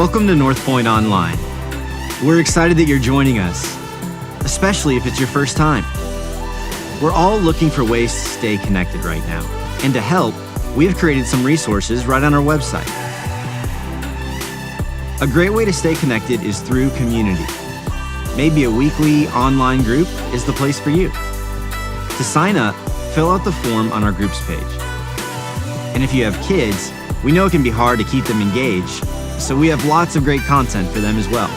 Welcome to North Point Online. We're excited that you're joining us, especially if it's your first time. We're all looking for ways to stay connected right now, and to help, we have created some resources right on our website. A great way to stay connected is through community. Maybe a weekly online group is the place for you. To sign up, fill out the form on our groups page. And if you have kids, we know it can be hard to keep them engaged, so we have lots of great content for them as well.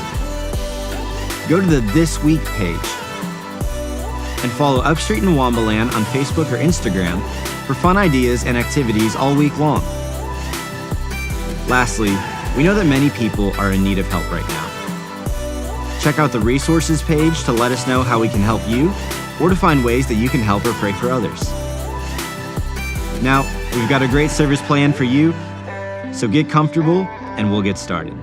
Go to the This Week page and follow Upstreet in Wombaland on Facebook or Instagram for fun ideas and activities all week long. Lastly, we know that many people are in need of help right now. Check out the resources page to let us know how we can help you or to find ways that you can help or pray for others. Now, we've got a great service planned for you, so get comfortable and we'll get started.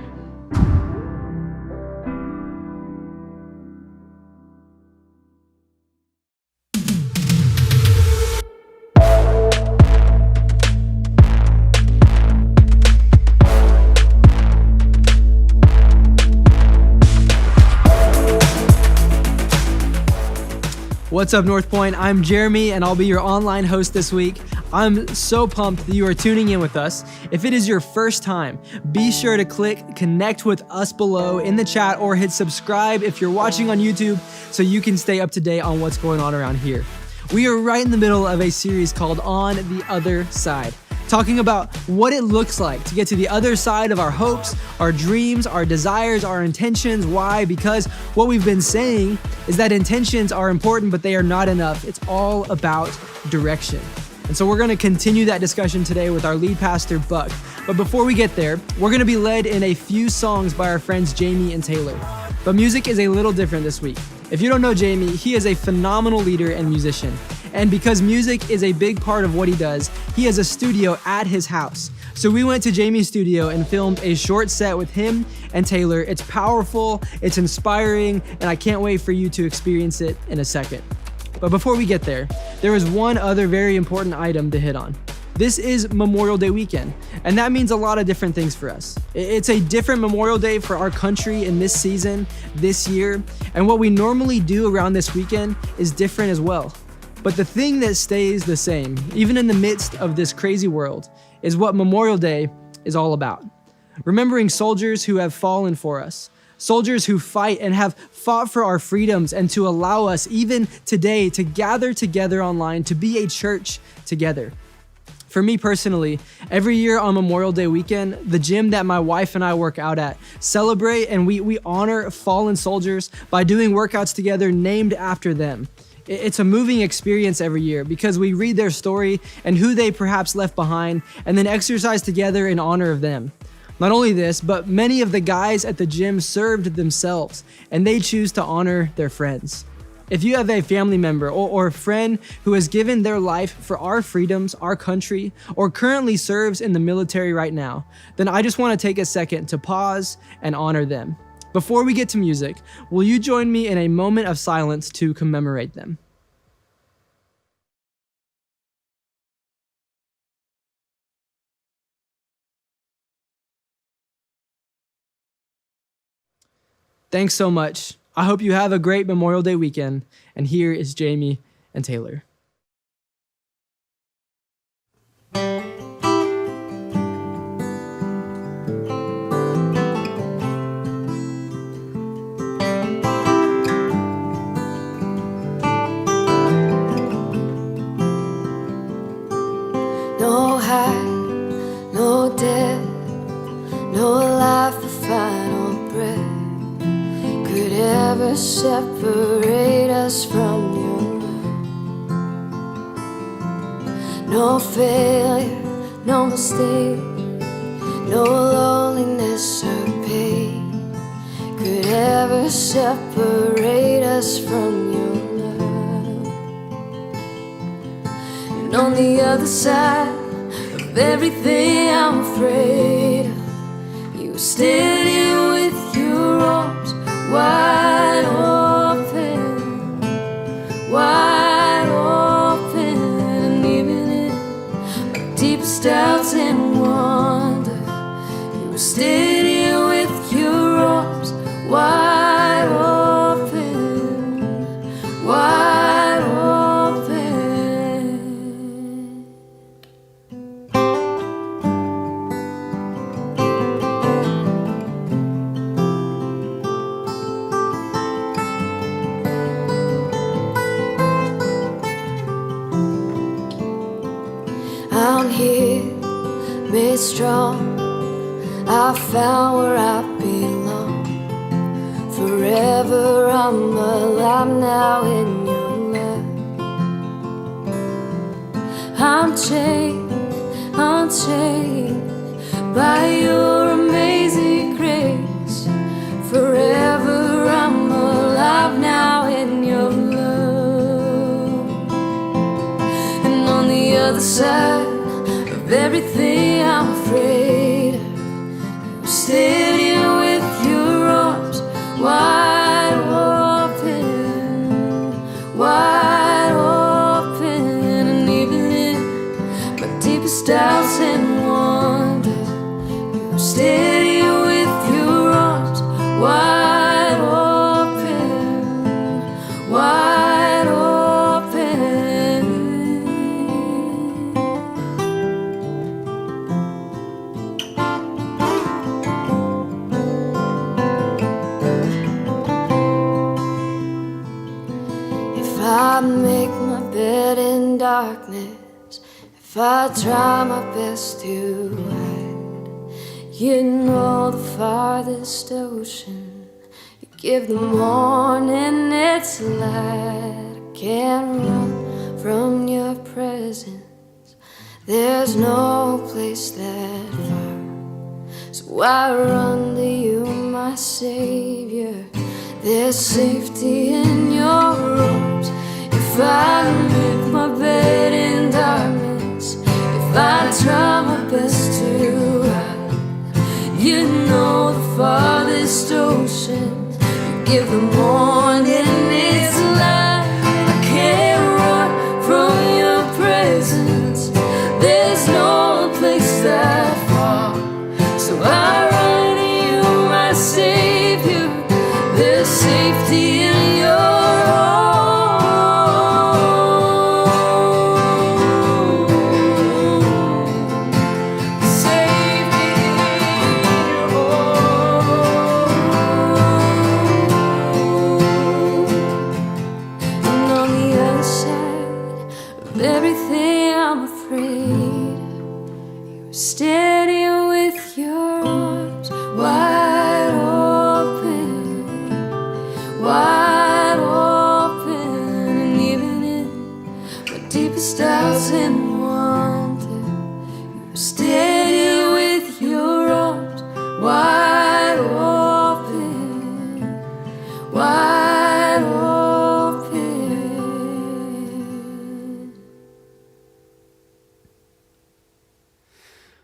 What's up, North Point? I'm Jeremy, and I'll be your online host this week. I'm so pumped that you are tuning in with us. If it is your first time, be sure to click connect with us below in the chat or hit subscribe if you're watching on YouTube so you can stay up to date on what's going on around here. We are right in the middle of a series called On the Other Side, talking about what it looks like to get to the other side of our hopes, our dreams, our desires, our intentions. Why? Because what we've been saying is that intentions are important, but they are not enough. It's all about direction. And so we're going to continue that discussion today with our lead pastor, Buck. But before we get there, we're going to be led in a few songs by our friends Jamie and Taylor. But music is a little different this week. If you don't know Jamie, he is a phenomenal leader and musician. And because music is a big part of what he does, he has a studio at his house. So we went to Jamie's studio and filmed a short set with him and Taylor. It's powerful, it's inspiring, and I can't wait for you to experience it in a second. But before we get there is one other very important item to hit on. This is Memorial Day weekend, and that means a lot of different things for us. It's a different Memorial Day for our country in this season, this year, and what we normally do around this weekend is different as well. But the thing that stays the same, even in the midst of this crazy world, is what Memorial Day is all about. Remembering soldiers who have fallen for us, soldiers who fight and have fought for our freedoms and to allow us even today to gather together online, to be a church together. For me personally, every year on Memorial Day weekend, the gym that my wife and I work out at celebrate and we honor fallen soldiers by doing workouts together named after them. It's a moving experience every year because we read their story and who they perhaps left behind and then exercise together in honor of them. Not only this, but many of the guys at the gym served themselves and they choose to honor their friends. If you have a family member or a friend who has given their life for our freedoms, our country, or currently serves in the military right now, then I just want to take a second to pause and honor them. Before we get to music, will you join me in a moment of silence to commemorate them? Thanks so much. I hope you have a great Memorial Day weekend, and here is Jamie and Taylor. No height, no depth, no life or final breath could ever separate us from your love. No failure, no mistake, no loneliness or pain could ever separate us from your love. And on the other side of everything I'm afraid of, you stood here with your arms wide open, wide open. And even in my deepest doubts and wonder, you stood here with made strong. I found where I belong. Forever I'm alive now in your love. I'm chained by your amazing grace. Forever I'm alive now in your love. And on the other side of everything I'm afraid of, you're steady with your arms wide open, wide open. And even in my deepest doubts and wonder, you're steady with your arms wide open, wide open. If I make my bed in darkness, if I try my best to hide, you know the farthest ocean, you give the morning its light. I can't run from your presence, there's no place that far. So I run to you, my Savior, there's safety in your arms. If I make my bed in darkness, if I try my best to hide, you know the farthest ocean, you give the morning its light. I can't run from your presence, there's no place that far. So I run to you, my Savior, there's safety in your arms. Safety in your arms. And on the other side of everything I'm afraid of, you're steady with your arms wide open, wide open. And even in my deepest doubts and wonder, you're steady with your arms wide open, wide open.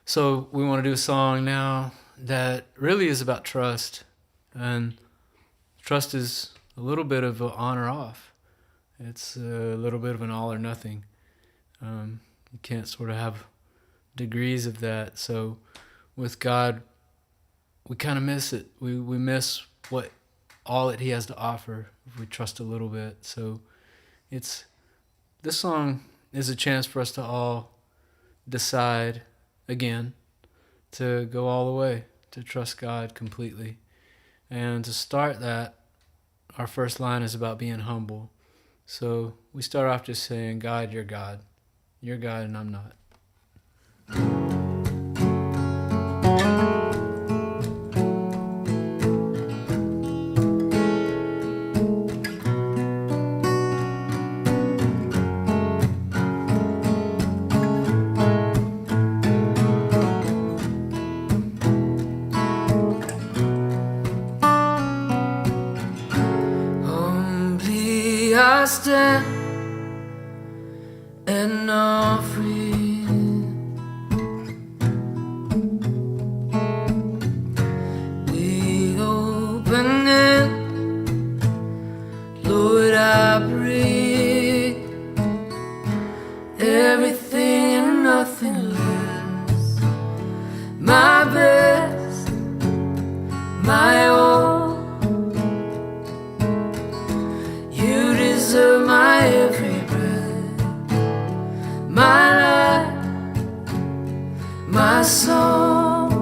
So we want to do a song now that really is about trust. And trust is a little bit of an on or off. It's a little bit of an all or nothing. You can't sort of have degrees of that. So with God, we kind of miss it. We miss what all that he has to offer if we trust a little bit. So this song is a chance for us to all decide again to go all the way, to trust God completely. And to start that, our first line is about being humble. So we start off just saying, God, you're God. You're God and I'm not. Humbly I stand and offering, with open hand, Lord, I bring everything and nothing less, my best, my all. You deserve my every breath, my life, my song.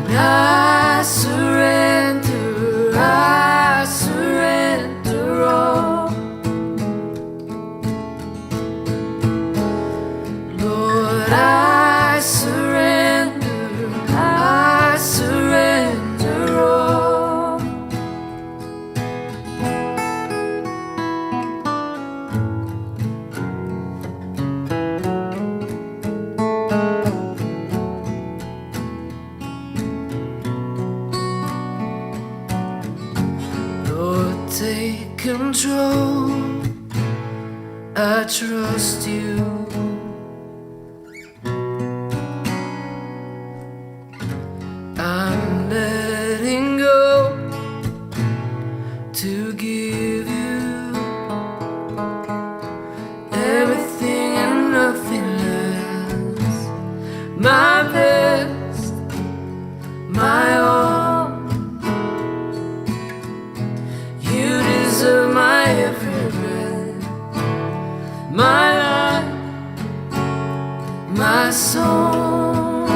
And I surrender all. take control. I trust you. I'm letting go to give you everything and nothing less. My best, my all. You deserve my every breath, my life, my soul.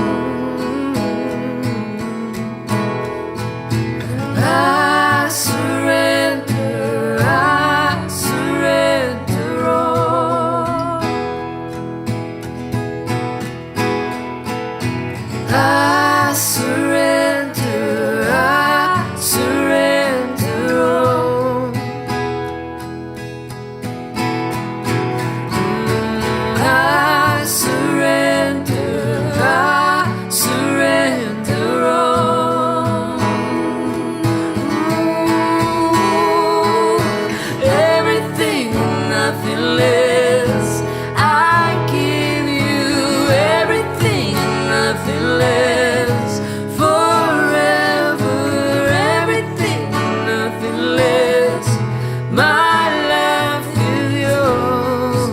I surrender all. I surrender all. I surrender all. Everything, nothing less. I give you everything, nothing less. Forever, everything, nothing less. My life is yours.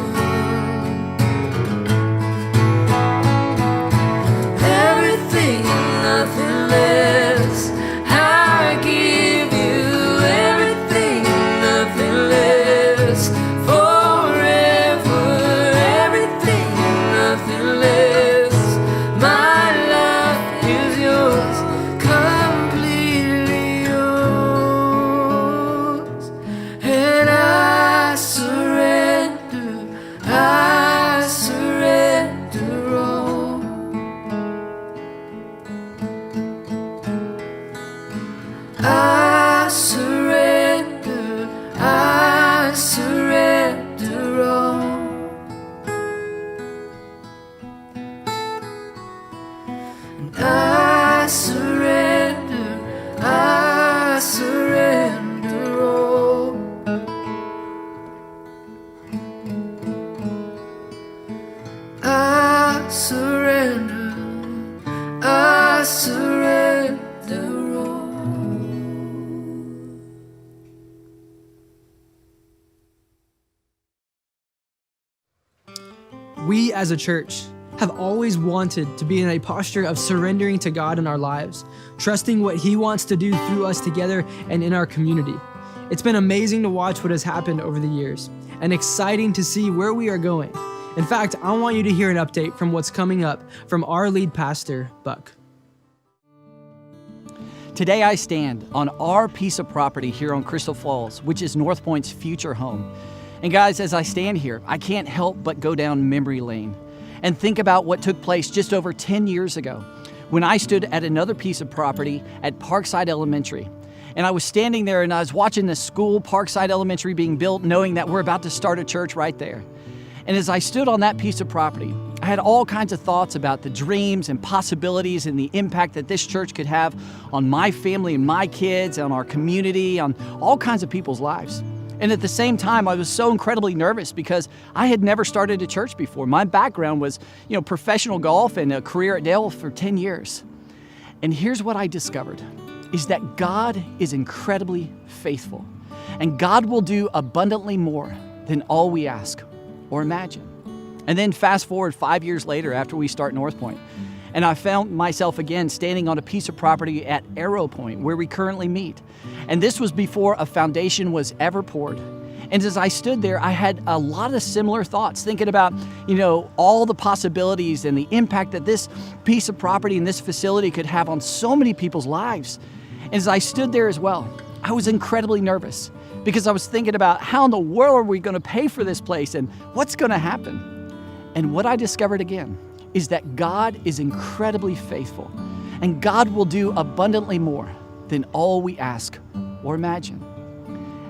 Everything, nothing less. I give you everything, nothing less. Forever, everything, nothing less. My life is yours, completely yours. And I surrender all. I surrender all. And I surrender all. I surrender all. We as a church have always wanted to be in a posture of surrendering to God in our lives, trusting what He wants to do through us together and in our community. It's been amazing to watch what has happened over the years and exciting to see where we are going. In fact, I want you to hear an update from what's coming up from our lead pastor, Buck. Today I stand on our piece of property here on Crystal Falls, which is North Point's future home. And guys, as I stand here, I can't help but go down memory lane and think about what took place just over 10 years ago when I stood at another piece of property at Parkside Elementary. And I was standing there and I was watching the school, Parkside Elementary, being built, knowing that we're about to start a church right there. And as I stood on that piece of property, I had all kinds of thoughts about the dreams and possibilities and the impact that this church could have on my family and my kids, on our community, on all kinds of people's lives. And at the same time, I was so incredibly nervous because I had never started a church before. My background was, professional golf and a career at Dale for 10 years. And here's what I discovered, is that God is incredibly faithful. And God will do abundantly more than all we ask or imagine. And then fast forward 5 years later after we start North Point, and I found myself again standing on a piece of property at Arrow Point where we currently meet. And this was before a foundation was ever poured. And as I stood there, I had a lot of similar thoughts, thinking about, all the possibilities and the impact that this piece of property and this facility could have on so many people's lives. And as I stood there as well, I was incredibly nervous because I was thinking about how in the world are we going to pay for this place and what's going to happen? And what I discovered again is that God is incredibly faithful, and God will do abundantly more than all we ask or imagine.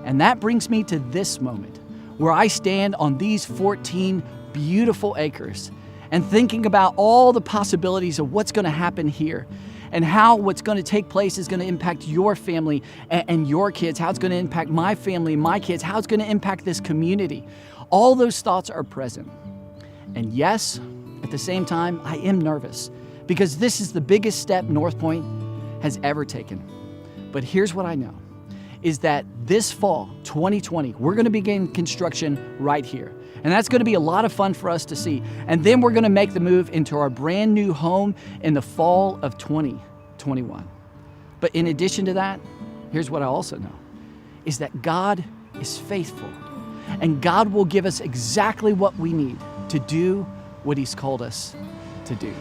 And that brings me to this moment where I stand on these 14 beautiful acres and thinking about all the possibilities of what's going to happen here. and how what's going to take place is going to impact your family and your kids, how it's going to impact my family, my kids, how it's going to impact this community. All those thoughts are present. And yes, at the same time, I am nervous because this is the biggest step North Point has ever taken. But here's what I know, is that this fall, 2020, we're going to begin construction right here. And that's going to be a lot of fun for us to see. And then we're going to make the move into our brand new home in the fall of 2021. But in addition to that, here's what I also know, is that God is faithful. And God will give us exactly what we need to do what He's called us to do.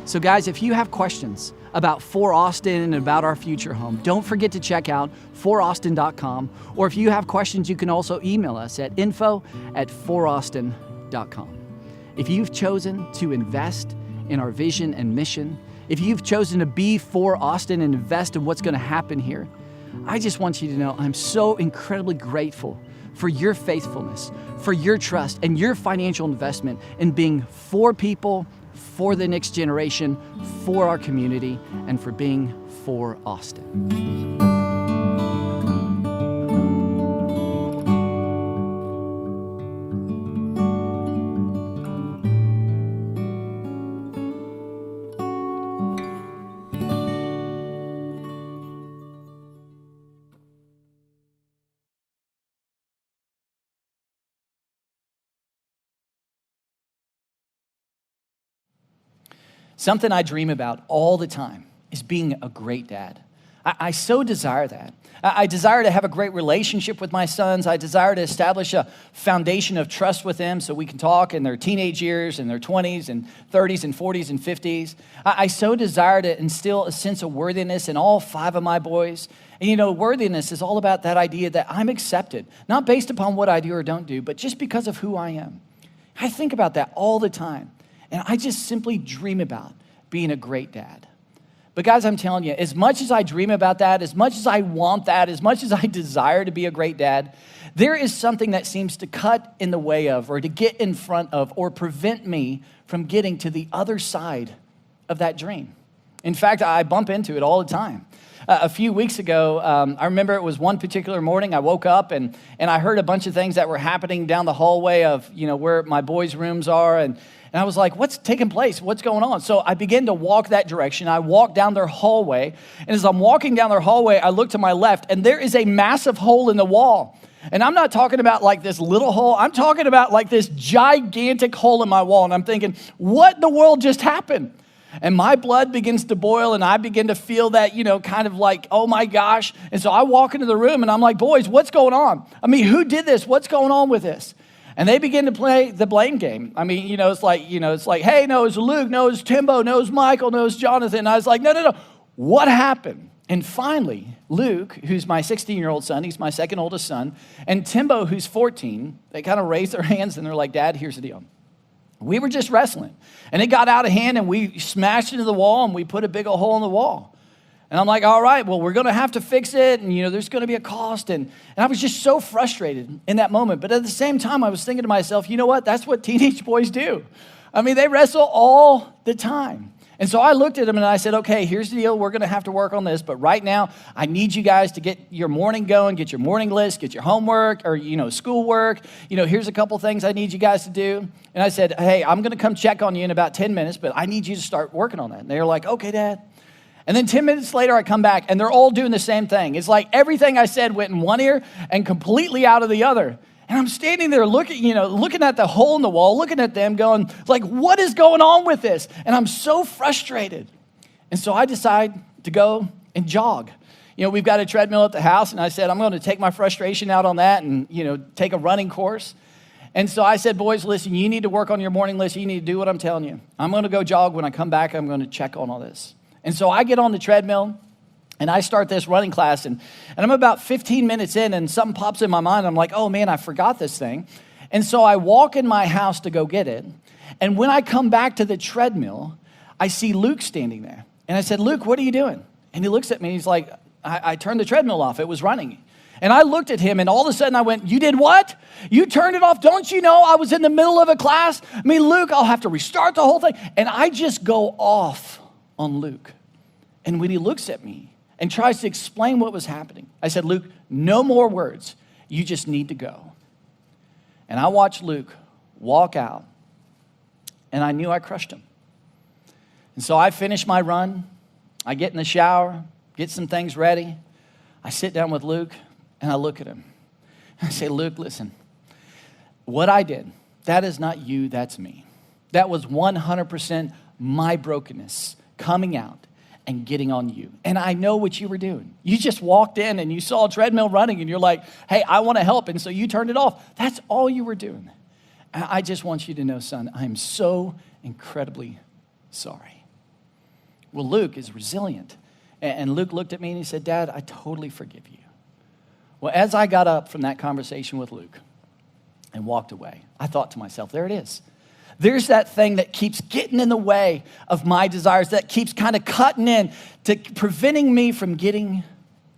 So guys, if you have questions about For Austin and about our future home, don't forget to check out fораustin.com. Or if you have questions, you can also email us at info@fораustin.com. If you've chosen to invest in our vision and mission, if you've chosen to be for Austin and invest in what's going to happen here, I just want you to know I'm so incredibly grateful for your faithfulness, for your trust, and your financial investment in being for people, for the next generation, for our community, and for being for Austin. Something I dream about all the time is being a great dad. I so desire that. I desire to have a great relationship with my sons. I desire to establish a foundation of trust with them so we can talk in their teenage years, in their 20s and 30s and 40s and 50s. I so desire to instill a sense of worthiness in all 5 of my boys. And you know, worthiness is all about that idea that I'm accepted, not based upon what I do or don't do, but just because of who I am. I think about that all the time. And I just simply dream about being a great dad. But guys, I'm telling you, as much as I dream about that, as much as I want that, as much as I desire to be a great dad, there is something that seems to cut in the way of, or to get in front of, or prevent me from getting to the other side of that dream. In fact, I bump into it all the time. A few weeks ago, I remember it was one particular morning, I woke up and I heard a bunch of things that were happening down the hallway of, where my boys' rooms are. And I was like, what's taking place? What's going on? So I began to walk that direction. I walked down their hallway. And as I'm walking down their hallway, I look to my left and there is a massive hole in the wall. And I'm not talking about like this little hole. I'm talking about like this gigantic hole in my wall. And I'm thinking, what in the world just happened? And my blood begins to boil and I begin to feel that, kind of like, oh my gosh. And so I walk into the room and I'm like, boys, what's going on? I mean, who did this? What's going on with this? And they begin to play the blame game. I mean, it's like, hey, no, it's Luke, no, it's Timbo, no, it's Michael, no, it's Jonathan. And I was like, no. What happened? And finally, Luke, who's my 16-year-old son, he's my second oldest son, and Timbo, who's 14, they kind of raised their hands and they're like, Dad, here's the deal. We were just wrestling, and it got out of hand, and we smashed into the wall, and we put a big old hole in the wall. And I'm like, all right, well, we're going to have to fix it, and, there's going to be a cost. And I was just so frustrated in that moment. But at the same time, I was thinking to myself, you know what? That's what teenage boys do. I mean, they wrestle all the time. And so I looked at them, and I said, okay, here's the deal. We're going to have to work on this. But right now, I need you guys to get your morning going, get your morning list, get your homework or, schoolwork. Here's a couple things I need you guys to do. And I said, hey, I'm going to come check on you in about 10 minutes, but I need you to start working on that. And they were like, okay, Dad. And then 10 minutes later, I come back, and they're all doing the same thing. It's like everything I said went in one ear and completely out of the other. And I'm standing there looking at the hole in the wall, looking at them going, like, what is going on with this? And I'm so frustrated. And so I decide to go and jog. We've got a treadmill at the house, and I said, I'm going to take my frustration out on that and, take a running course. And so I said, boys, listen, you need to work on your morning list. You need to do what I'm telling you. I'm going to go jog. When I come back, I'm going to check on all this. And so I get on the treadmill, and I start this running class, and I'm about 15 minutes in, and something pops in my mind. I'm like, oh, man, I forgot this thing. And so I walk in my house to go get it. And when I come back to the treadmill, I see Luke standing there. And I said, Luke, what are you doing? And he looks at me, and he's like, I turned the treadmill off. It was running. And I looked at him, and all of a sudden I went, you did what? You turned it off? Don't you know I was in the middle of a class? I mean, Luke, I'll have to restart the whole thing. And I just go off on Luke. And when he looks at me and tries to explain what was happening, I said, Luke, no more words. You just need to go. And I watched Luke walk out, and I knew I crushed him. And so I finish my run. I get in the shower, get some things ready. I sit down with Luke, and I look at him. I say, Luke, listen, what I did, that is not you, that's me. That was 100% my brokenness coming out and getting on you. And I know what you were doing. You just walked in and you saw a treadmill running and you're like, hey, I want to help. And so you turned it off. That's all you were doing. And I just want you to know, son, I am so incredibly sorry. Well, Luke is resilient. And Luke looked at me and he said, Dad, I totally forgive you. Well, as I got up from that conversation with Luke and walked away, I thought to myself, there it is. There's that thing that keeps getting in the way of my desires, that keeps kind of cutting in to preventing me from getting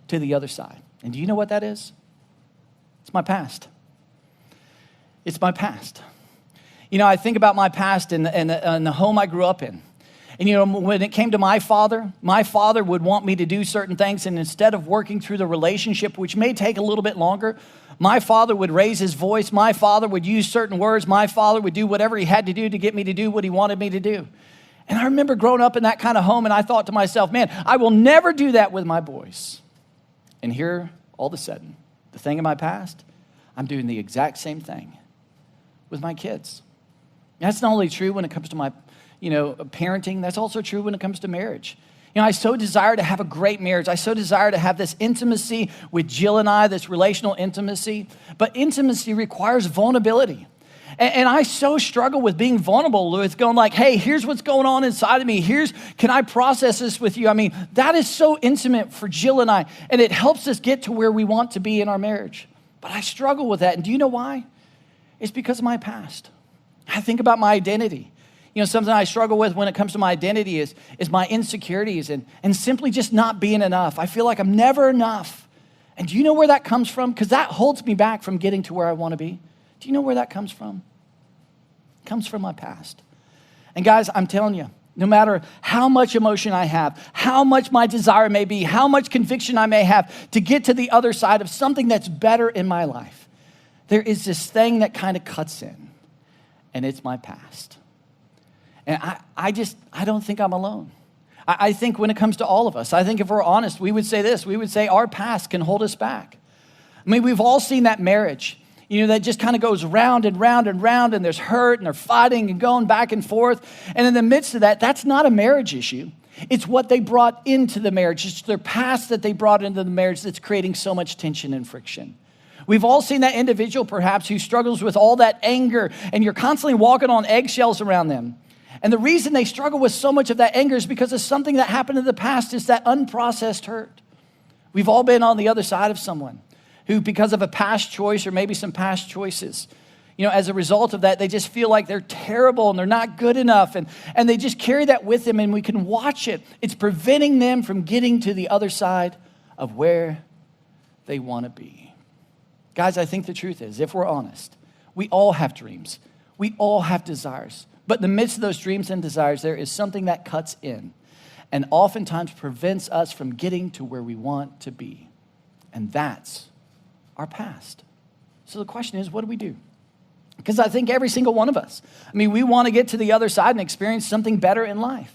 to the other side. And do you know what that is? It's my past. It's my past. You know, I think about my past and the home I grew up in. And, you know, when it came to my father would want me to do certain things. And instead of working through the relationship, which may take a little bit longer, my father would raise his voice. My father would use certain words. My father would do whatever he had to do to get me to do what he wanted me to do. And I remember growing up in that kind of home, and I thought to myself, man, I will never do that with my boys. And here, all of a sudden, the thing in my past, I'm doing the exact same thing with my kids. That's not only true when it comes to my parenting, that's also true when it comes to marriage. You know, I so desire to have a great marriage. I so desire to have this intimacy with Jill and I, this relational intimacy. But intimacy requires vulnerability. And I so struggle with being vulnerable, with going like, hey, here's what's going on inside of me. Can I process this with you? I mean, that is so intimate for Jill and I. And it helps us get to where we want to be in our marriage. But I struggle with that. And do you know why? It's because of my past. I think about my identity. You know, something I struggle with when it comes to my identity is my insecurities and simply just not being enough. I feel like I'm never enough. And do you know where that comes from? Because that holds me back from getting to where I want to be. Do you know where that comes from? It comes from my past. And guys, I'm telling you, no matter how much emotion I have, how much my desire may be, how much conviction I may have to get to the other side of something that's better in my life, there is this thing that kind of cuts in, and it's my past. And I don't think I'm alone. I think when it comes to all of us, I think if we're honest, we would say this. We would say our past can hold us back. I mean, we've all seen that marriage, that just kind of goes round and round and round, and there's hurt, and they're fighting and going back and forth. And in the midst of that, that's not a marriage issue. It's what they brought into the marriage. It's their past that they brought into the marriage that's creating so much tension and friction. We've all seen that individual, perhaps, who struggles with all that anger, and you're constantly walking on eggshells around them. And the reason they struggle with so much of that anger is because of something that happened in the past. Is that unprocessed hurt. We've all been on the other side of someone who, because of a past choice or maybe some past choices, as a result of that, they just feel like they're terrible and they're not good enough. And they just carry that with them, and we can watch it. It's preventing them from getting to the other side of where they want to be. Guys, I think the truth is, if we're honest, we all have dreams. We all have desires. But in the midst of those dreams and desires, there is something that cuts in and oftentimes prevents us from getting to where we want to be. And that's our past. So the question is, what do we do? Because I think every single one of us, we want to get to the other side and experience something better in life.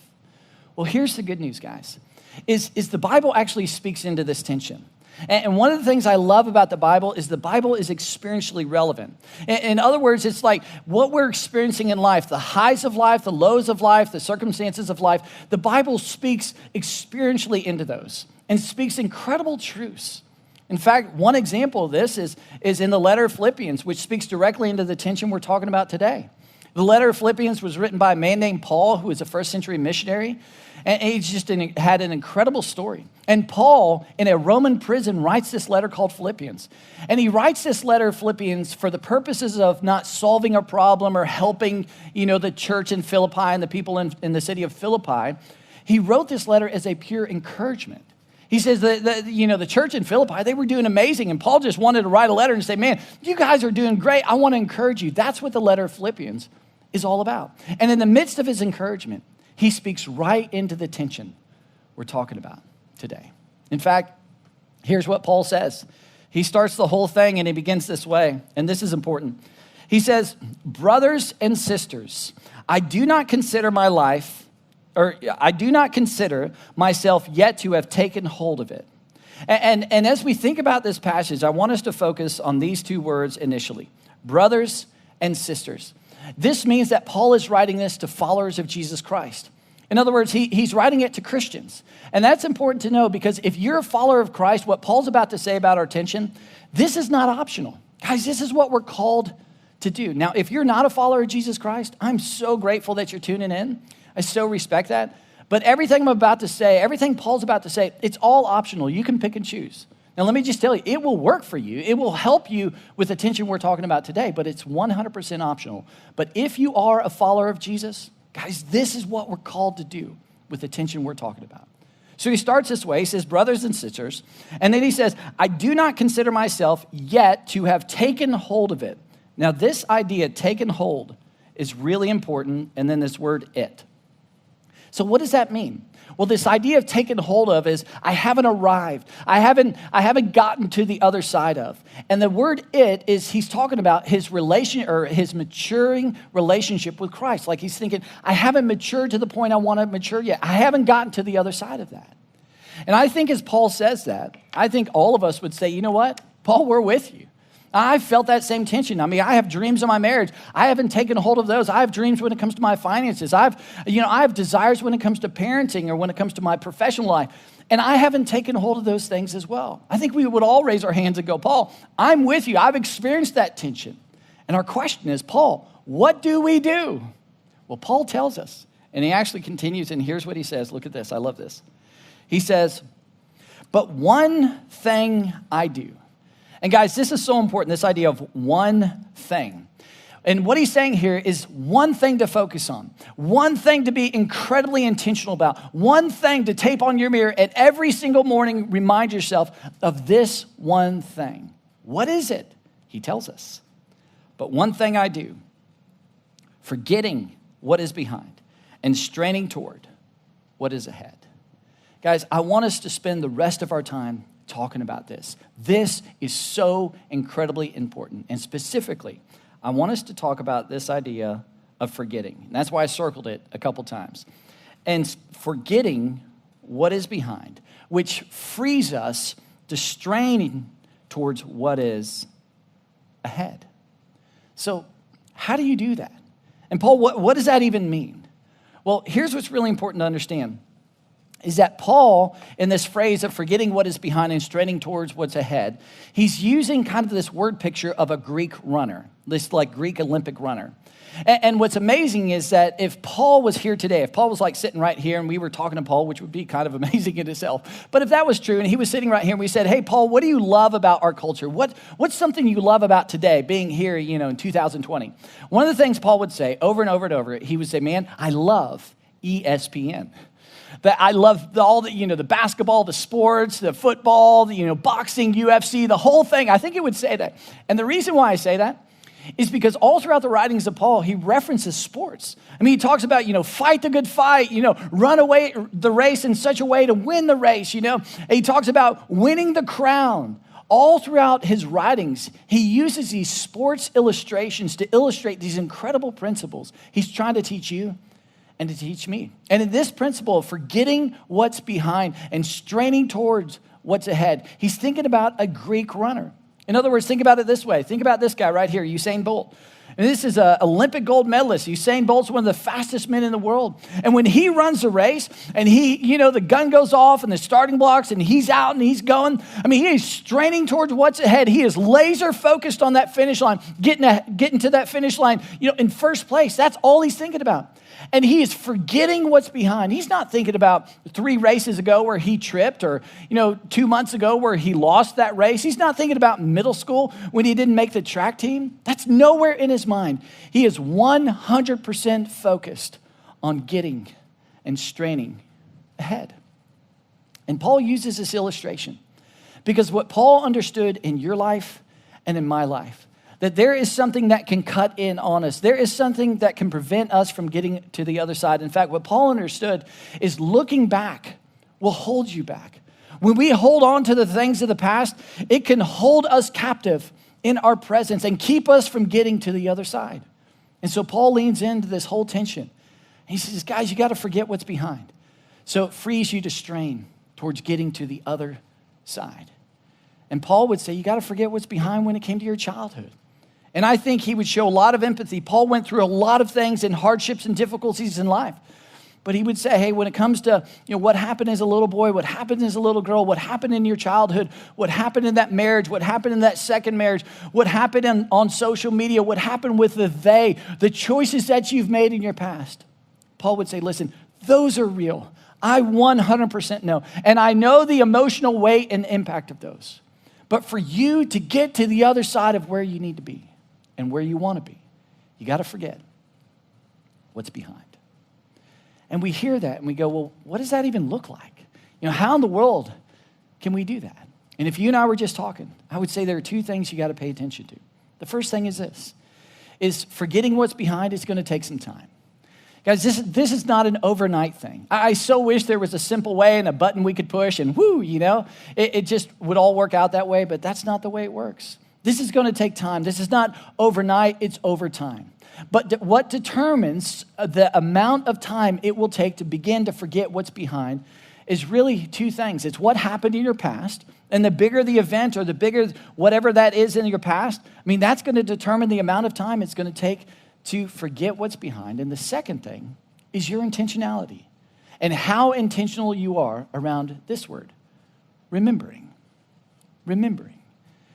Well, here's the good news, guys, is the Bible actually speaks into this tension. And one of the things I love about the Bible is experientially relevant. In other words, it's like what we're experiencing in life, the highs of life, the lows of life, the circumstances of life, the Bible speaks experientially into those and speaks incredible truths. In fact, one example of this is in the letter of Philippians, which speaks directly into the tension we're talking about today. The letter of Philippians was written by a man named Paul, who was a first century missionary. And he just had an incredible story. And Paul, in a Roman prison, writes this letter called Philippians. And he writes this letter of Philippians for the purposes of not solving a problem or helping, the church in Philippi and the people in the city of Philippi. He wrote this letter as a pure encouragement. He says that the church in Philippi, they were doing amazing. And Paul just wanted to write a letter and say, man, you guys are doing great. I want to encourage you. That's what the letter of Philippians is all about. And in the midst of his encouragement, he speaks right into the tension we're talking about today. In fact, here's what Paul says. He starts the whole thing and he begins this way, and this is important. He says, brothers and sisters, I do not consider myself yet to have taken hold of it. And as we think about this passage, I want us to focus on these two words initially, brothers and sisters. This means that Paul is writing this to followers of Jesus Christ. In other words, he's writing it to Christians. And that's important to know because if you're a follower of Christ, what Paul's about to say about our tension, this is not optional. Guys, this is what we're called to do. Now, if you're not a follower of Jesus Christ, I'm so grateful that you're tuning in. I so respect that. But everything I'm about to say, everything Paul's about to say, it's all optional. You can pick and choose. Now, let me just tell you, it will work for you. It will help you with the tension we're talking about today, but it's 100% optional. But if you are a follower of Jesus, guys, this is what we're called to do with the tension we're talking about. So he starts this way. He says, brothers and sisters. And then he says, I do not consider myself yet to have taken hold of it. Now, this idea, taken hold, is really important. And then this word, it. So what does that mean? Well, this idea of taking hold of is I haven't arrived. I haven't gotten to the other side of. And the word it is he's talking about his relation or his maturing relationship with Christ. Like he's thinking, I haven't matured to the point I want to mature yet. I haven't gotten to the other side of that. And I think as Paul says that, I think all of us would say, you know what? Paul, we're with you. I've felt that same tension. I mean, I have dreams in my marriage. I haven't taken hold of those. I have dreams when it comes to my finances. I have desires when it comes to parenting or when it comes to my professional life. And I haven't taken hold of those things as well. I think we would all raise our hands and go, Paul, I'm with you. I've experienced that tension. And our question is, Paul, what do we do? Well, Paul tells us, and he actually continues, and here's what he says. Look at this. I love this. He says, but one thing I do. And guys, this is so important, this idea of one thing. And what he's saying here is one thing to focus on, one thing to be incredibly intentional about, one thing to tape on your mirror and every single morning remind yourself of this one thing. What is it? He tells us. But one thing I do, forgetting what is behind and straining toward what is ahead. Guys, I want us to spend the rest of our time talking about this. This is so incredibly important. And specifically, I want us to talk about this idea of forgetting. And that's why I circled it a couple times. And forgetting what is behind, which frees us to strain towards what is ahead. So how do you do that? And Paul, what does that even mean? Well, here's what's really important to understand. Is that Paul, in this phrase of forgetting what is behind and straining towards what's ahead, he's using kind of this word picture of a Greek runner, this like Greek Olympic runner. And what's amazing is that if Paul was here today, if Paul was like sitting right here and we were talking to Paul, which would be kind of amazing in itself, but if that was true and he was sitting right here and we said, hey, Paul, what do you love about our culture? What's something you love about today, being here, in 2020? One of the things Paul would say over and over and over, he would say, man, I love ESPN. That I love all the, the basketball, the sports, the football, boxing, UFC, the whole thing. I think he would say that. And the reason why I say that is because all throughout the writings of Paul, he references sports. I mean, he talks about, fight the good fight, run away the race in such a way to win the race, And he talks about winning the crown. All throughout his writings, he uses these sports illustrations to illustrate these incredible principles he's trying to teach you and to teach me. And in this principle of forgetting what's behind and straining towards what's ahead, he's thinking about a Greek runner. In other words, think about it this way. Think about this guy right here, Usain Bolt. And this is an Olympic gold medalist. Usain Bolt's one of the fastest men in the world. And when he runs a race and the gun goes off and the starting blocks and he's out and he's going, he is straining towards what's ahead. He is laser focused on that finish line, getting to that finish line, in first place. That's all he's thinking about. And he is forgetting what's behind. He's not thinking about 3 races ago where he tripped or, 2 months ago where he lost that race. He's not thinking about middle school when he didn't make the track team. That's nowhere in his mind. He is 100% focused on getting and straining ahead. And Paul uses this illustration because what Paul understood in your life and in my life, that there is something that can cut in on us. There is something that can prevent us from getting to the other side. In fact, what Paul understood is looking back will hold you back. When we hold on to the things of the past, it can hold us captive in our presence and keep us from getting to the other side. And so Paul leans into this whole tension. He says, guys, you got to forget what's behind. So it frees you to strain towards getting to the other side. And Paul would say, you got to forget what's behind when it came to your childhood. And I think he would show a lot of empathy. Paul went through a lot of things and hardships and difficulties in life. But he would say, hey, when it comes to what happened as a little boy, what happened as a little girl, what happened in your childhood, what happened in that marriage, what happened in that second marriage, what happened on social media, what happened with the choices that you've made in your past. Paul would say, listen, those are real. I 100% know. And I know the emotional weight and impact of those. But for you to get to the other side of where you need to be and where you want to be, you got to forget what's behind. And we hear that and we go, well, what does that even look like? How in the world can we do that? And if you and I were just talking, I would say there are two things you got to pay attention to. The first thing is this, is forgetting what's behind is going to take some time. Guys, this is not an overnight thing. I so wish there was a simple way and a button we could push and whoo, it just would all work out that way, but that's not the way it works. This is going to take time. This is not overnight, it's over time. But what determines the amount of time it will take to begin to forget what's behind is really two things. It's what happened in your past, and the bigger the event or the bigger whatever that is in your past, that's going to determine the amount of time it's going to take to forget what's behind. And the second thing is your intentionality and how intentional you are around this word, remembering. Remembering.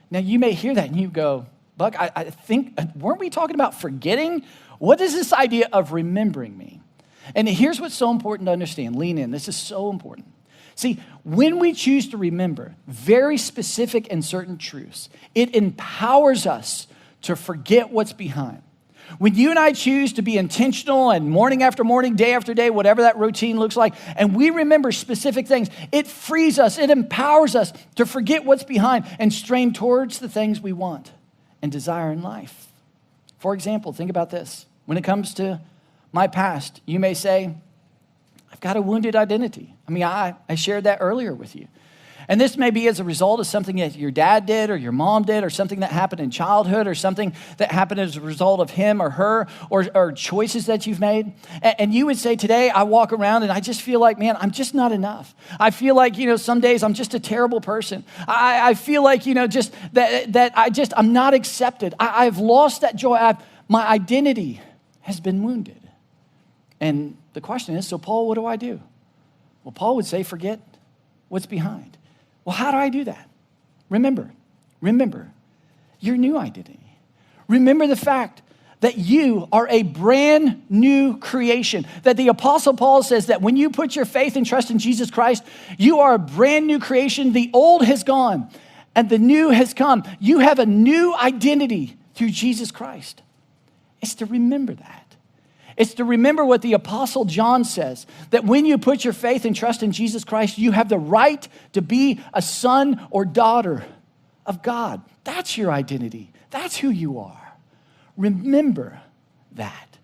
Now, you may hear that and you go, Buck, I think, weren't we talking about forgetting? What does this idea of remembering mean? And here's what's so important to understand. Lean in. This is so important. See, when we choose to remember very specific and certain truths, it empowers us to forget what's behind. When you and I choose to be intentional and morning after morning, day after day, whatever that routine looks like, and we remember specific things, it frees us, it empowers us to forget what's behind and strain towards the things we want and desire in life. For example, think about this. When it comes to my past, you may say, I've got a wounded identity. I shared that earlier with you. And this may be as a result of something that your dad did or your mom did or something that happened in childhood or something that happened as a result of him or her or choices that you've made. And you would say, today I walk around and I just feel like, man, I'm just not enough. I feel like, some days I'm just a terrible person. I feel like, just that I'm not accepted. I've lost that joy. My identity has been wounded. And the question is, so Paul, what do I do? Well, Paul would say, forget what's behind. Well, how do I do that? Remember your new identity. Remember the fact that you are a brand new creation. That the Apostle Paul says that when you put your faith and trust in Jesus Christ, you are a brand new creation. The old has gone and the new has come. You have a new identity through Jesus Christ. It's to remember that. It's to remember what the Apostle John says, that when you put your faith and trust in Jesus Christ, you have the right to be a son or daughter of God. That's your identity. That's who you are. Remember that.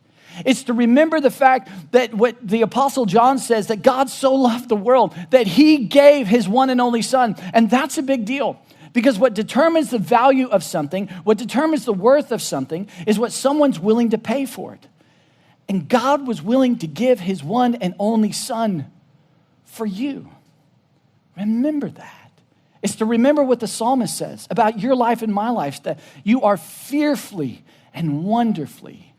It's to remember the fact that what the Apostle John says, that God so loved the world that he gave his one and only son. And that's a big deal. Because what determines the value of something, what determines the worth of something, is what someone's willing to pay for it. And God was willing to give his one and only son for you. Remember that. It's to remember what the psalmist says about your life and my life, that you are fearfully and wonderfully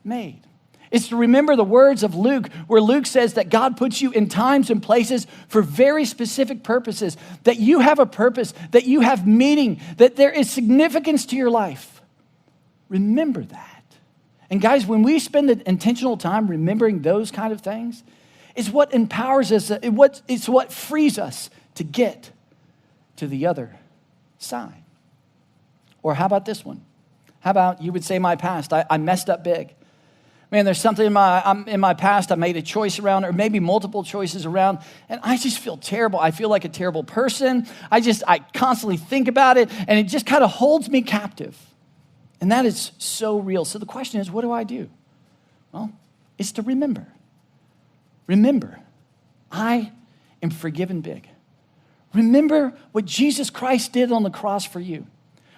made. It's to remember the words of Luke, where Luke says that God puts you in times and places for very specific purposes, that you have a purpose, that you have meaning, that there is significance to your life. Remember that. And guys, when we spend the intentional time remembering those kind of things, it's what empowers us, it's what frees us to get to the other side. Or how about this one? How about you would say my past, I messed up big. Man, there's something in my past I made a choice around, or maybe multiple choices around, and I just feel terrible. I feel like a terrible person. I constantly think about it, and it just kind of holds me captive. And that is so real. So the question is, what do I do? Well, it's to remember. Remember, I and forgiven big. Remember what Jesus Christ did on the cross for you.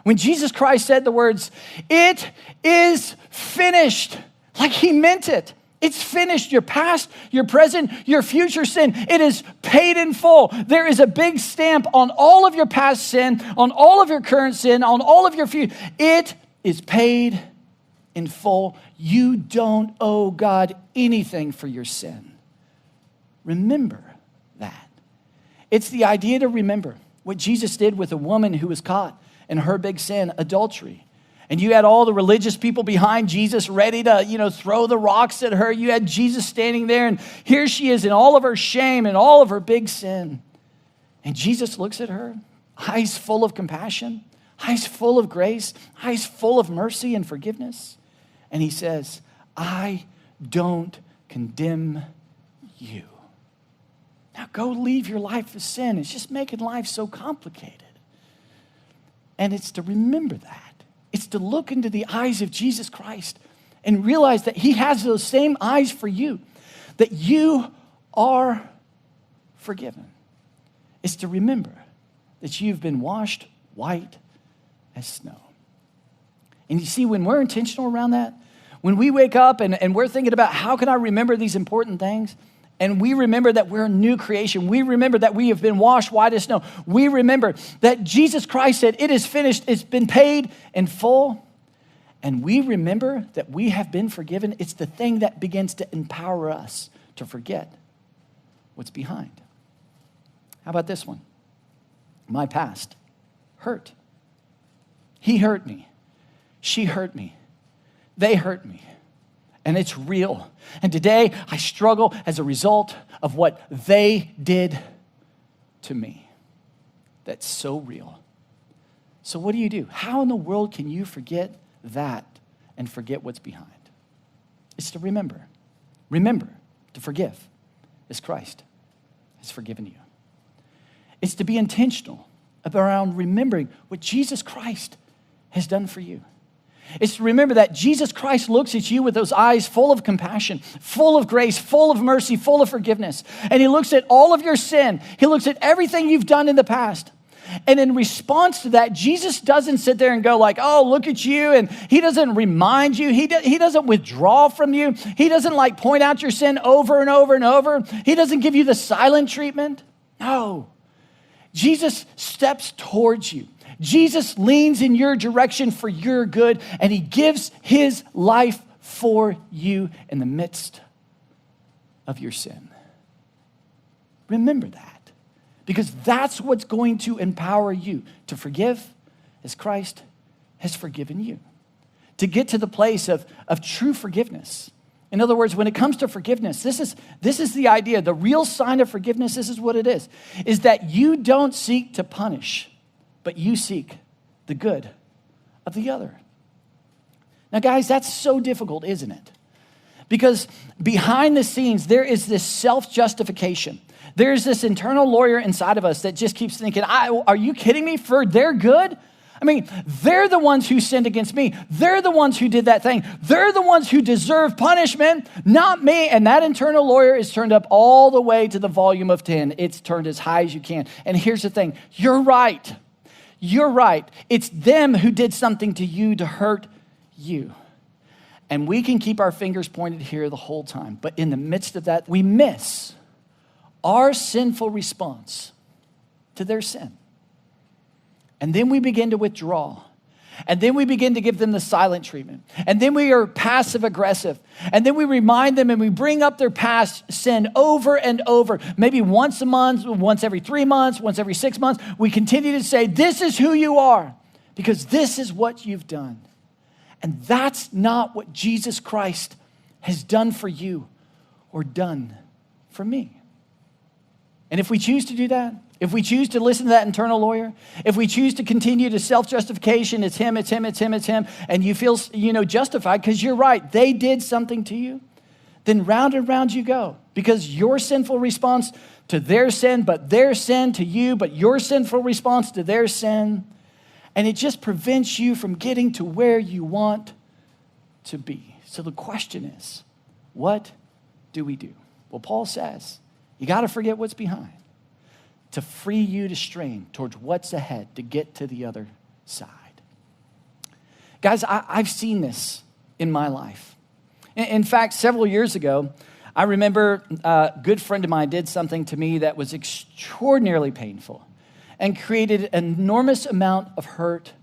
When Jesus Christ said the words, "It is finished," like he meant it. It's finished. Your past, your present, your future sin, it is paid in full. There is a big stamp on all of your past sin, on all of your current sin, on all of your future. It is paid in full. You don't owe God anything for your sin. Remember that. It's the idea to remember what Jesus did with a woman who was caught in her big sin, adultery. And you had all the religious people behind Jesus ready to, throw the rocks at her. You had Jesus standing there, and here she is in all of her shame and all of her big sin. And Jesus looks at her, eyes full of compassion, eyes full of grace, eyes full of mercy and forgiveness. And he says, "I don't condemn you. Now go leave your life of sin. It's just making life so complicated." And it's to remember that. It's to look into the eyes of Jesus Christ and realize that he has those same eyes for you, that you are forgiven. It's to remember that you've been washed white as snow. And you see, when we're intentional around that, when we wake up and we're thinking about how can I remember these important things, and we remember that we're a new creation. We remember that we have been washed white as snow. We remember that Jesus Christ said, "It is finished. It's been paid in full." And we remember that we have been forgiven. It's the thing that begins to empower us to forget what's behind. How about this one? My past hurt. He hurt me. She hurt me. They hurt me. And it's real. And today I struggle as a result of what they did to me. That's so real. So what do? How in the world can you forget that and forget what's behind? It's to remember. Remember to forgive as Christ has forgiven you. It's to be intentional around remembering what Jesus Christ has done for you. It's to remember that Jesus Christ looks at you with those eyes full of compassion, full of grace, full of mercy, full of forgiveness. And he looks at all of your sin. He looks at everything you've done in the past. And in response to that, Jesus doesn't sit there and go like, "Oh, look at you." And he doesn't remind you. He doesn't withdraw from you. He doesn't like point out your sin over and over and over. He doesn't give you the silent treatment. No. Jesus steps towards you. Jesus leans in your direction for your good, and he gives his life for you in the midst of your sin. Remember that, because that's what's going to empower you to forgive as Christ has forgiven you, to get to the place of true forgiveness. In other words, when it comes to forgiveness, this is the idea. The real sign of forgiveness, this is what it is that you don't seek to punish, but you seek the good of the other. Now, guys, that's so difficult, isn't it? Because behind the scenes, there is this self-justification. There's this internal lawyer inside of us that just keeps thinking, are you kidding me? For their good? I mean, they're the ones who sinned against me. They're the ones who did that thing. They're the ones who deserve punishment, not me. And that internal lawyer is turned up all the way to the volume of 10. It's turned as high as you can. And here's the thing. You're right. You're right. It's them who did something to you to hurt you. And we can keep our fingers pointed here the whole time. But in the midst of that, we miss our sinful response to their sin. And then we begin to withdraw. And then we begin to give them the silent treatment. And then we are passive aggressive. And then we remind them and we bring up their past sin over and over. Maybe once a month, once every 3 months, once every 6 months. We continue to say, "This is who you are because this is what you've done." And that's not what Jesus Christ has done for you or done for me. And if we choose to do that, if we choose to listen to that internal lawyer, if we choose to continue to self-justification, it's him, and you feel, justified because you're right, they did something to you, then round and round you go. Because your sinful response to their sin, but their sin to you, but your sinful response to their sin, and it just prevents you from getting to where you want to be. So the question is, what do we do? Well, Paul says, you got to forget what's behind. to free you to strain towards what's ahead, to get to the other side. Guys, I've seen this in my life. In fact, several years ago, I remember a good friend of mine did something to me that was extraordinarily painful and created an enormous amount of hurt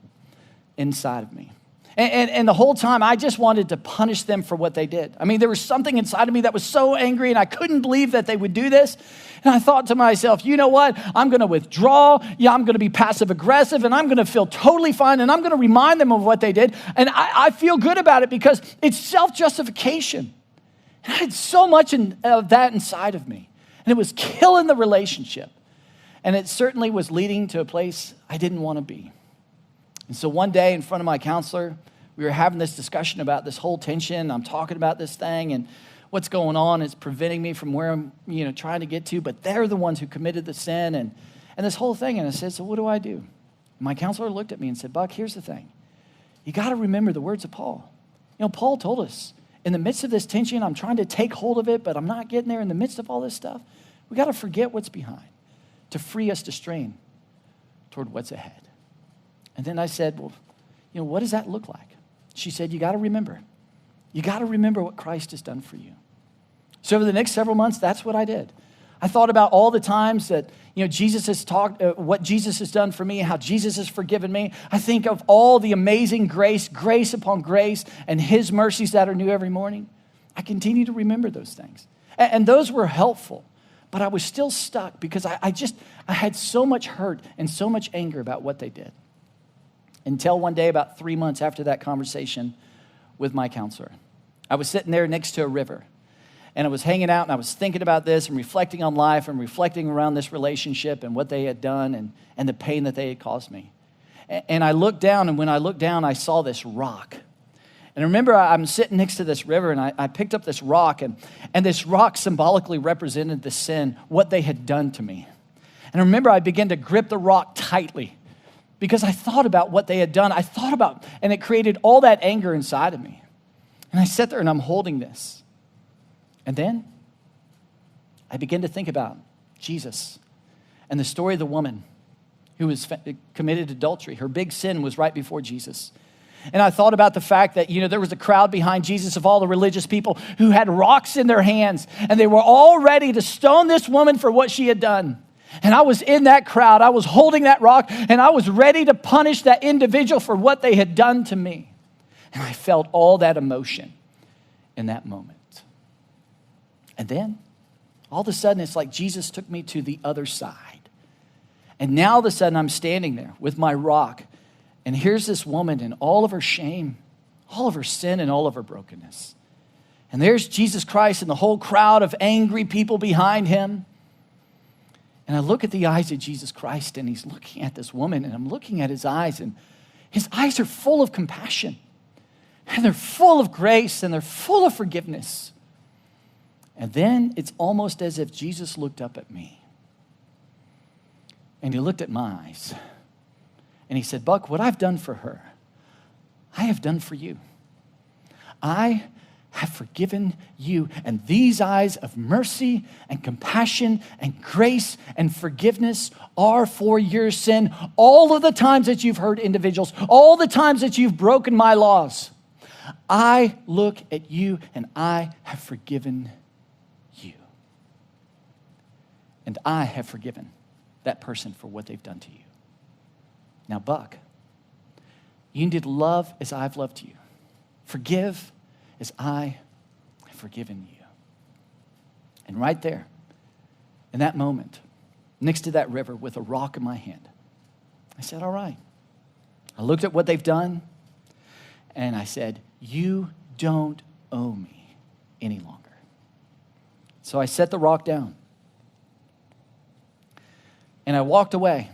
inside of me. And the whole time, I just wanted to punish them for what they did. I mean, there was something inside of me that was so angry, and I couldn't believe that they would do this. And I thought to myself, you know what? I'm going to withdraw. Yeah, I'm going to be passive aggressive, and I'm going to feel totally fine, and I'm going to remind them of what they did. And I feel good about it because it's self-justification. And I had so much of that inside of me, and it was killing the relationship. And it certainly was leading to a place I didn't want to be. And so one day in front of my counselor, we were having this discussion about this whole tension. I'm talking about this thing and what's going on is preventing me from where I'm, trying to get to. But they're the ones who committed the sin and this whole thing. And I said, so what do I do? And my counselor looked at me and said, Buck, here's the thing. You got to remember the words of Paul. Paul told us, in the midst of this tension, I'm trying to take hold of it, but I'm not getting there. In the midst of all this stuff, we got to forget what's behind to free us to strain toward what's ahead. And then I said, well, what does that look like? She said, you got to remember. You got to remember what Christ has done for you. So over the next several months, that's what I did. I thought about all the times that, Jesus has talked, what Jesus has done for me, how Jesus has forgiven me. I think of all the amazing grace upon grace, and his mercies that are new every morning. I continue to remember those things. And those were helpful, but I was still stuck because I had so much hurt and so much anger about what they did. Until one day, about 3 months after that conversation with my counselor, I was sitting there next to a river, and I was hanging out, and I was thinking about this and reflecting on life and reflecting around this relationship and what they had done and the pain that they had caused me. And I looked down, and when I looked down, I saw this rock. And I remember I'm sitting next to this river, and I picked up this rock, and this rock symbolically represented the sin, what they had done to me. And I remember I began to grip the rock tightly, because I thought about what they had done. And it created all that anger inside of me. And I sat there and I'm holding this. And then I began to think about Jesus and the story of the woman who was committed adultery. Her big sin was right before Jesus. And I thought about the fact that, there was a crowd behind Jesus of all the religious people who had rocks in their hands, and they were all ready to stone this woman for what she had done. And I was in that crowd. I was holding that rock, and I was ready to punish that individual for what they had done to me. And I felt all that emotion in that moment. And then, all of a sudden, it's like Jesus took me to the other side. And now, all of a sudden, I'm standing there with my rock. And here's this woman in all of her shame, all of her sin, and all of her brokenness. And there's Jesus Christ and the whole crowd of angry people behind him. And I look at the eyes of Jesus Christ, and he's looking at this woman, and I'm looking at his eyes, and his eyes are full of compassion, and they're full of grace, and they're full of forgiveness. And then it's almost as if Jesus looked up at me, and he looked at my eyes, and he said, Buck, what I've done for her, I have done for you. I have forgiven you. And these eyes of mercy and compassion and grace and forgiveness are for your sin. All of the times that you've hurt individuals, all the times that you've broken my laws, I look at you and I have forgiven you. And I have forgiven that person for what they've done to you. Now, Buck, you need to love as I've loved you. Forgive as I have forgiven you. And right there, in that moment, next to that river with a rock in my hand, I said, all right. I looked at what they've done, and I said, you don't owe me any longer. So I set the rock down, and I walked away,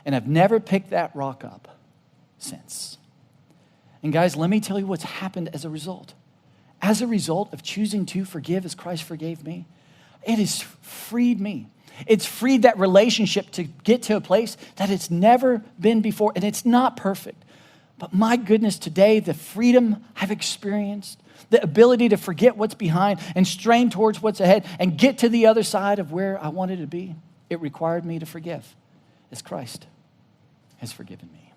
and I've never picked that rock up since. And guys, let me tell you what's happened as a result. As a result of choosing to forgive as Christ forgave me, it has freed me. It's freed that relationship to get to a place that it's never been before. And it's not perfect. But my goodness, today, the freedom I've experienced, the ability to forget what's behind and strain towards what's ahead and get to the other side of where I wanted to be, It required me to forgive as Christ has forgiven me.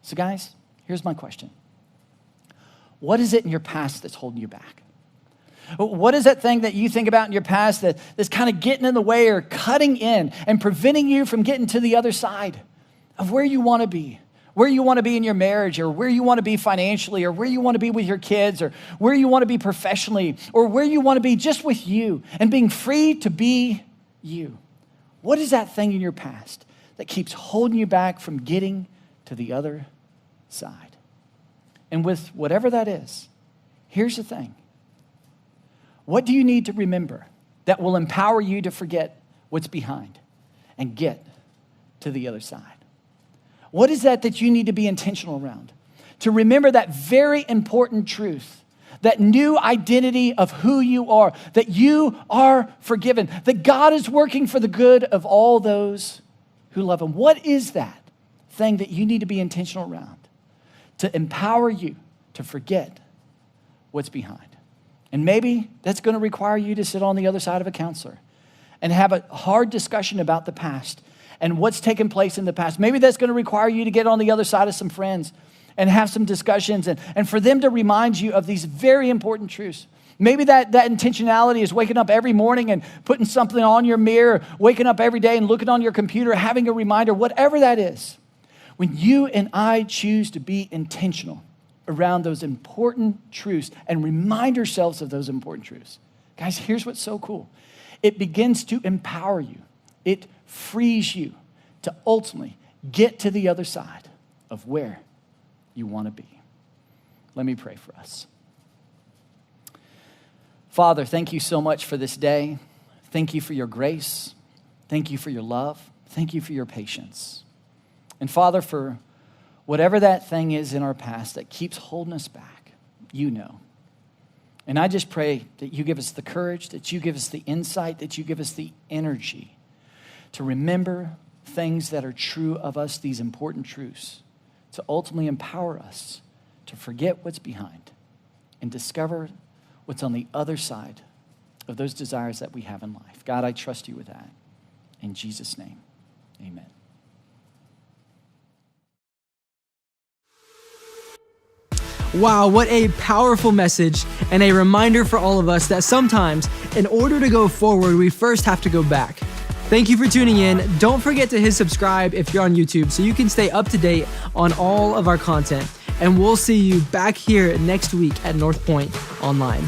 So guys, here's my question. What is it in your past that's holding you back? What is that thing that you think about in your past that's kind of getting in the way or cutting in and preventing you from getting to the other side of where you want to be? Where you want to be in your marriage, or where you want to be financially, or where you want to be with your kids, or where you want to be professionally, or where you want to be just with you and being free to be you. What is that thing in your past that keeps holding you back from getting to the other side? And with whatever that is, here's the thing. What do you need to remember that will empower you to forget what's behind and get to the other side? What is that you need to be intentional around? To remember that very important truth, that new identity of who you are, that you are forgiven, that God is working for the good of all those who love him. What is that thing that you need to be intentional around to empower you to forget what's behind? And maybe that's going to require you to sit on the other side of a counselor and have a hard discussion about the past and what's taken place in the past. Maybe that's going to require you to get on the other side of some friends and have some discussions and for them to remind you of these very important truths. Maybe that intentionality is waking up every morning and putting something on your mirror, waking up every day and looking on your computer, having a reminder, whatever that is. When you and I choose to be intentional around those important truths and remind ourselves of those important truths, guys, here's what's so cool. It begins to empower you. It frees you to ultimately get to the other side of where you want to be. Let me pray for us. Father, thank you so much for this day. Thank you for your grace. Thank you for your love. Thank you for your patience. And Father, for whatever that thing is in our past that keeps holding us back, you know. And I just pray that you give us the courage, that you give us the insight, that you give us the energy to remember things that are true of us, these important truths, to ultimately empower us to forget what's behind and discover what's on the other side of those desires that we have in life. God, I trust you with that. In Jesus' name, amen. Wow, what a powerful message and a reminder for all of us that sometimes, in order to go forward, we first have to go back. Thank you for tuning in. Don't forget to hit subscribe if you're on YouTube so you can stay up to date on all of our content. And we'll see you back here next week at North Point Online.